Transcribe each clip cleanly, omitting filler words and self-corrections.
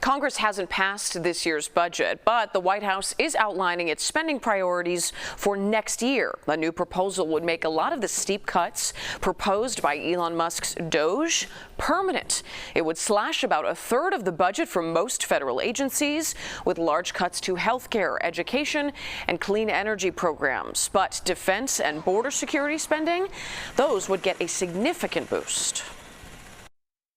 Congress hasn't passed this year's budget, but the White House is outlining its spending priorities for next year. A new proposal would make a lot of the steep cuts proposed by Elon Musk's DOGE permanent. It would slash about a third of the budget for most federal agencies, with large cuts to healthcare, education, and clean energy programs. But defense and border security spending, those would get a significant boost.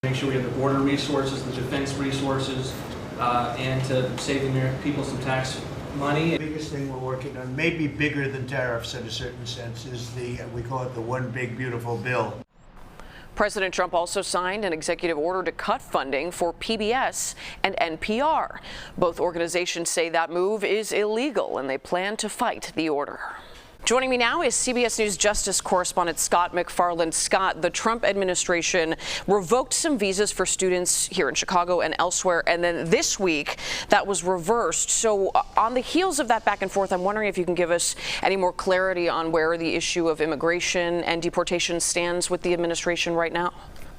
Make sure we have the border resources, the defense resources, and to save the American people some tax money. The biggest thing we're working on, maybe bigger than tariffs in a certain sense, is we call it the one big beautiful bill. President Trump also signed an executive order to cut funding for PBS and NPR. Both organizations say that move is illegal, and they plan to fight the order. Joining me now is CBS News Justice correspondent Scott McFarland. Scott, the Trump administration revoked some visas for students here in Chicago and elsewhere, and then this week that was reversed. So on the heels of that back and forth, I'm wondering if you can give us any more clarity on where the issue of immigration and deportation stands with the administration right now.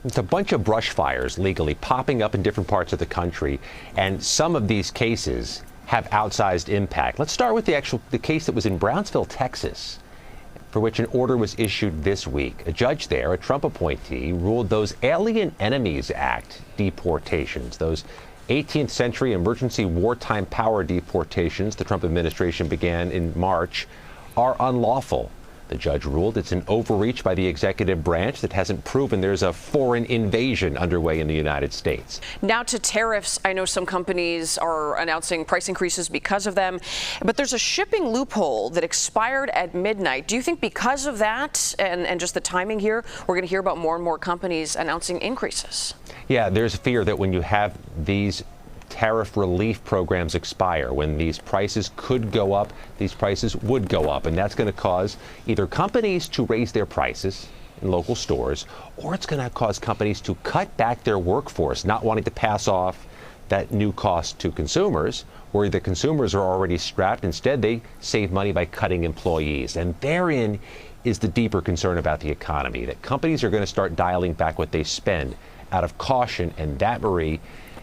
It's a bunch of brush fires legally popping up in different parts of the country, and some of these cases have outsized impact. Let's start with the case that was in Brownsville, Texas, for which an order was issued this week. A judge there, a Trump appointee, ruled those Alien Enemies Act deportations, those 18th century emergency wartime power deportations the Trump administration began in March, are unlawful. The judge ruled it's an overreach by the executive branch that hasn't proven there's a foreign invasion underway in the United States. Now to tariffs. I know some companies are announcing price increases because of them, but there's a shipping loophole that expired at midnight. Do you think because of that and just the timing here, we're going to hear about more and more companies announcing increases? Yeah, there's fear that when you have these tariff relief programs expire, when these prices could go up, these prices would go up. And that's going to cause either companies to raise their prices in local stores, or it's going to cause companies to cut back their workforce, not wanting to pass off that new cost to consumers, where the consumers are already strapped. Instead, they save money by cutting employees. And therein is the deeper concern about the economy, that companies are going to start dialing back what they spend out of caution. And that, Marie,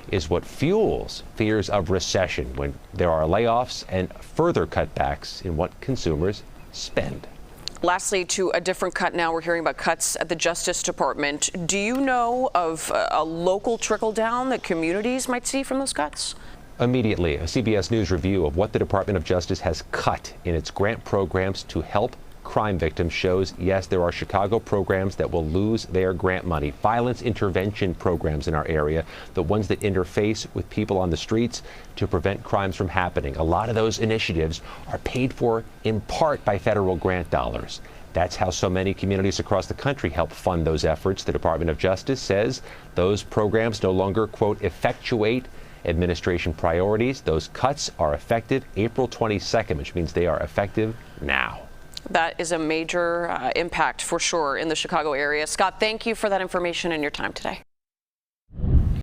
is what fuels fears of recession when there are layoffs and further cutbacks in what consumers spend. Lastly, to a different cut now, we're hearing about cuts at the Justice Department. Do you know of a local trickle down that communities might see from those cuts? Immediately, a CBS News review of what the Department of Justice has cut in its grant programs to help crime victims shows, yes, there are Chicago programs that will lose their grant money. Violence intervention programs in our area, the ones that interface with people on the streets to prevent crimes from happening. A lot of those initiatives are paid for in part by federal grant dollars. That's how so many communities across the country help fund those efforts. The Department of Justice says those programs no longer, quote, effectuate administration priorities. Those cuts are effective April 22nd, which means they are effective now. That is a major impact for sure in the Chicago area. Scott, thank you for that information and your time today.